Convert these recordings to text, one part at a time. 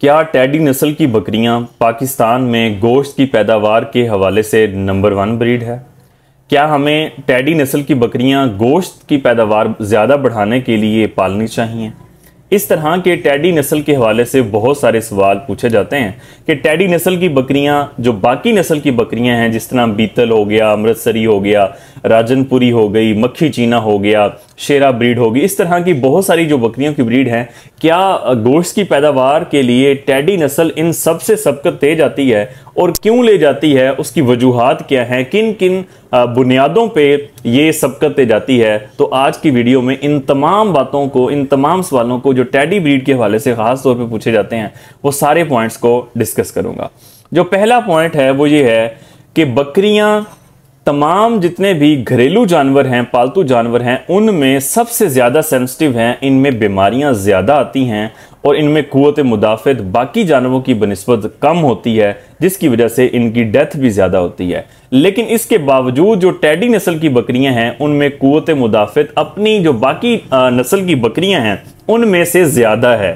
क्या टैडी नस्ल की बकरियां पाकिस्तान में गोश्त की पैदावार के हवाले से नंबर 1 ब्रीड है? क्या हमें टैडी नस्ल की बकरियां गोश्त की पैदावार ज़्यादा बढ़ाने के लिए पालनी चाहिए? इस तरह के टैडी नस्ल के हवाले से बहुत सारे सवाल पूछे जाते हैं कि टैडी नस्ल की बकरियां जो बाकी नस्ल की बकरियां हैं, जिस तरह बीतल हो गया, अमृतसरी हो गया, राजनपुरी हो गई, मक्खी चीना हो गया, शेरा ब्रीड होगी, इस तरह की बहुत सारी जो बकरियों की ब्रीड हैं, क्या गोश्त की पैदावार के लिए टैडी नस्ल इन सबसे सबकत तेज आती है और क्यों ले जाती है? उसकी वजूहात क्या हैं? किन किन बुनियादों पे ये सबकत तेज आती है? तो आज की वीडियो में इन तमाम बातों को, इन तमाम सवालों को जो टैडी ब्रीड के हवाले से खास तौर पे पूछे जाते हैं, वो सारे पॉइंट्स को डिस्कस करूंगा। जो पहला पॉइंट है वो ये है कि बकरियां, तमाम जितने भी घरेलू जानवर हैं, पालतू जानवर हैं, उनमें सबसे ज़्यादा सेंसिटिव हैं, इनमें बीमारियां ज़्यादा आती हैं और इनमें कुव्वत मुदाफ़त बाकी जानवरों की बनिस्बत कम होती है, जिसकी वजह से इनकी डेथ भी ज़्यादा होती है। लेकिन इसके बावजूद जो टैडी नस्ल की बकरियां हैं, उनमें कुव्वत मुदाफ़त अपनी जो बाकी नस्ल की बकरियां हैं उनमें से ज़्यादा है।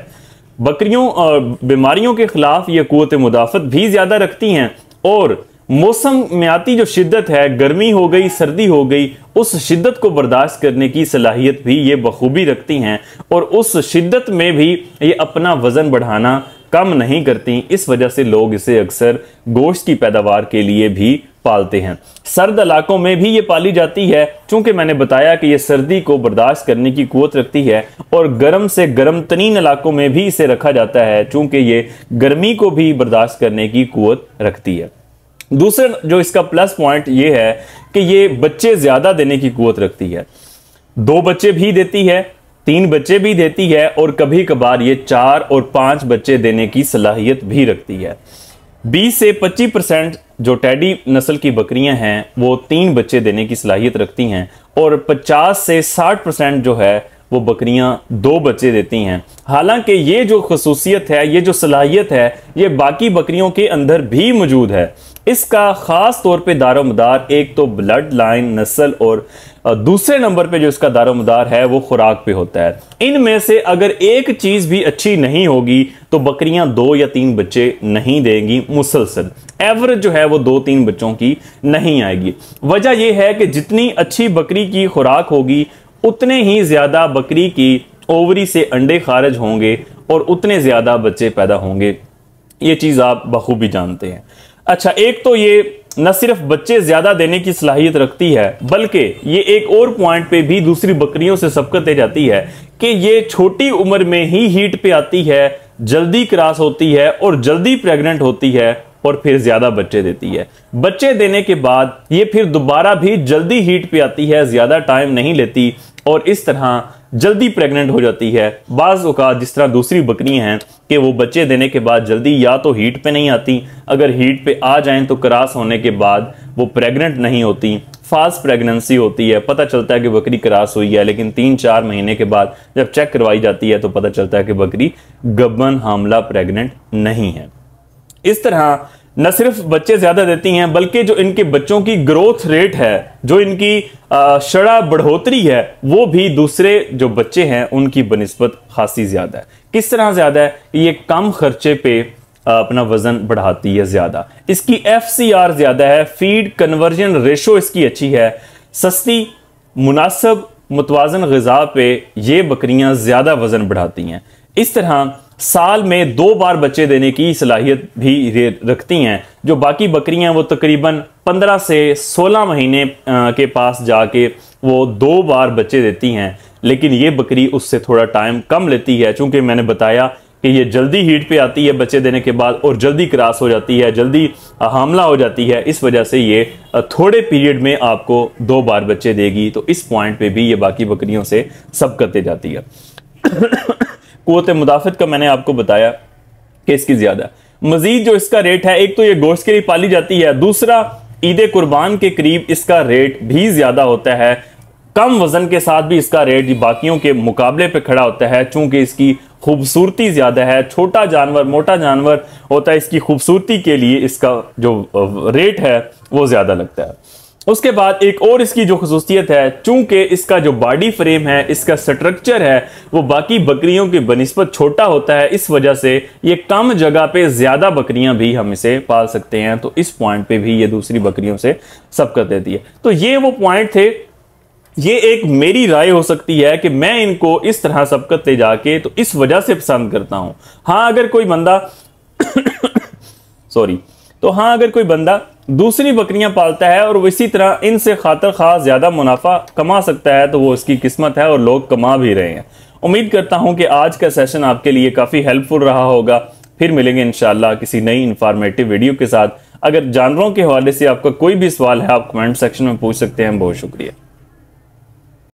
बकरियों बीमारियों के ख़िलाफ़ ये कुव्वत मुदाफ़त भी ज़्यादा रखती हैं और मौसमियाती जो शिद्दत है, गर्मी हो गई, सर्दी हो गई, उस शिद्दत को बर्दाश्त करने की सलाहियत भी ये बखूबी रखती हैं और उस शिद्दत में भी ये अपना वज़न बढ़ाना कम नहीं करती। इस वजह से लोग इसे अक्सर गोश्त की पैदावार के लिए भी पालते हैं। सर्द इलाकों में भी ये पाली जाती है, चूंकि मैंने बताया कि ये सर्दी को बर्दाश्त करने की कुव्वत रखती है, और गर्म से गर्म तरीन इलाकों में भी इसे रखा जाता है, चूंकि ये गर्मी को भी बर्दाश्त करने की कुव्वत रखती है। दूसरा जो इसका प्लस पॉइंट ये है कि ये बच्चे ज्यादा देने की कुव्वत रखती है। 2 बच्चे भी देती है, 3 बच्चे भी देती है और कभी कभार ये 4 और 5 बच्चे देने की सलाहियत भी रखती है। 20 से 25% जो टैडी नस्ल की बकरियां हैं वो 3 बच्चे देने की सलाहियत रखती हैं और 50 से 60% जो है वो बकरियां 2 बच्चे देती हैं। हालांकि ये जो खसूसियत है, ये जो सलाहियत है, ये बाकी बकरियों के अंदर भी मौजूद है। इसका खास तौर पे दारोमदार एक तो ब्लड लाइन, नस्ल, और दूसरे नंबर पे जो इसका दारोमदार है वो खुराक पे होता है। इनमें से अगर एक चीज भी अच्छी नहीं होगी तो बकरियां 2 या 3 बच्चे नहीं देंगी मुसलसल। एवरेज जो है वो 2-3 बच्चों की नहीं आएगी। वजह यह है कि जितनी अच्छी बकरी की खुराक होगी उतने ही ज्यादा बकरी की ओवरी से अंडे खारिज होंगे और उतने ज्यादा बच्चे पैदा होंगे। ये चीज आप बखूबी जानते हैं। अच्छा, एक तो ये न सिर्फ बच्चे ज्यादा देने की सलाहियत रखती है, बल्कि ये एक और पॉइंट पे भी दूसरी बकरियों से सबकत दे जाती है कि ये छोटी उम्र में ही हीट पे आती है, जल्दी क्रॉस होती है और जल्दी प्रेग्नेंट होती है और फिर ज्यादा बच्चे देती है। बच्चे देने के बाद ये फिर दोबारा भी जल्दी हीट पे आती है, ज्यादा टाइम नहीं लेती और इस तरह जल्दी प्रेग्नेंट हो जाती है। बाज़ औक़ात जिस तरह दूसरी बकरियां हैं कि वो बच्चे देने के बाद जल्दी या तो हीट पे नहीं आती, अगर हीट पे आ जाएं तो क्रॉस होने के बाद वो प्रेग्नेंट नहीं होती, फास्ट प्रेगनेंसी होती है। पता चलता है कि बकरी क्रॉस हुई है, लेकिन 3-4 महीने के बाद जब चेक करवाई जाती है तो पता चलता है कि बकरी गब्बन, हामला, प्रेग्नेंट नहीं है। इस तरह न सिर्फ बच्चे ज्यादा देती हैं, बल्कि जो इनके बच्चों की ग्रोथ रेट है, जो इनकी शड़ा बढ़ोतरी है, वो भी दूसरे जो बच्चे हैं उनकी बनिस्बत खासी ज्यादा है। किस तरह ज्यादा है? ये कम खर्चे पे अपना वजन बढ़ाती है ज्यादा। इसकी FCR ज्यादा है, फीड कन्वर्जन रेशो इसकी अच्छी है, सस्ती, मुनासिब, मुतवाजन ग़िज़ा पे ये बकरियां ज्यादा वजन बढ़ाती हैं। इस तरह साल में 2 बार बच्चे देने की सलाहियत भी रखती हैं। जो बाकी बकरियां वो तकरीबन 15 से 16 महीने के पास जाके वो 2 बार बच्चे देती हैं, लेकिन ये बकरी उससे थोड़ा टाइम कम लेती है, चूंकि मैंने बताया कि ये जल्दी हीट पे आती है बच्चे देने के बाद और जल्दी क्रॉस हो जाती है, जल्दी हामला हो जाती है। इस वजह से ये थोड़े पीरियड में आपको 2 बार बच्चे देगी। तो इस पॉइंट पे भी ये बाकी बकरियों से सबकत दे जाती है। कुव्वत मुदाफ़त का मैंने आपको बताया कि इसकी ज्यादा। मजीद जो इसका रेट है, एक तो ये गोश्त के लिए पाली जाती है, दूसरा ईद कुर्बान के करीब इसका रेट भी ज्यादा होता है। कम वजन के साथ भी इसका रेट बाकियों के मुकाबले पे खड़ा होता है, चूंकि इसकी खूबसूरती ज्यादा है। छोटा जानवर, मोटा जानवर होता है, इसकी खूबसूरती के लिए इसका जो रेट है वो ज्यादा लगता है। उसके बाद एक और इसकी जो खसूसियत है, चूंकि इसका जो बॉडी फ्रेम है, इसका स्ट्रक्चर है, वो बाकी बकरियों की बनिस्बत छोटा होता है। इस वजह से ये कम जगह पे ज्यादा बकरियां भी हम इसे पाल सकते हैं। तो इस पॉइंट पे भी ये दूसरी बकरियों से सबकत देती है। तो ये वो पॉइंट थे। ये एक मेरी राय हो सकती है कि मैं इनको इस तरह सबकत ले जाके तो इस वजह से पसंद करता हूं। हाँ अगर कोई बंदा सॉरी तो हाँ अगर कोई बंदा दूसरी बकरियां पालता है और वो इसी तरह इनसे खातर खास ज्यादा मुनाफा कमा सकता है तो वो उसकी किस्मत है और लोग कमा भी रहे हैं। उम्मीद करता हूं कि आज का सेशन आपके लिए काफी हेल्पफुल रहा होगा। फिर मिलेंगे इंशाल्लाह किसी नई इंफॉर्मेटिव वीडियो के साथ। अगर जानवरों के हवाले से आपका कोई भी सवाल है आप कमेंट सेक्शन में पूछ सकते हैं। बहुत शुक्रिया।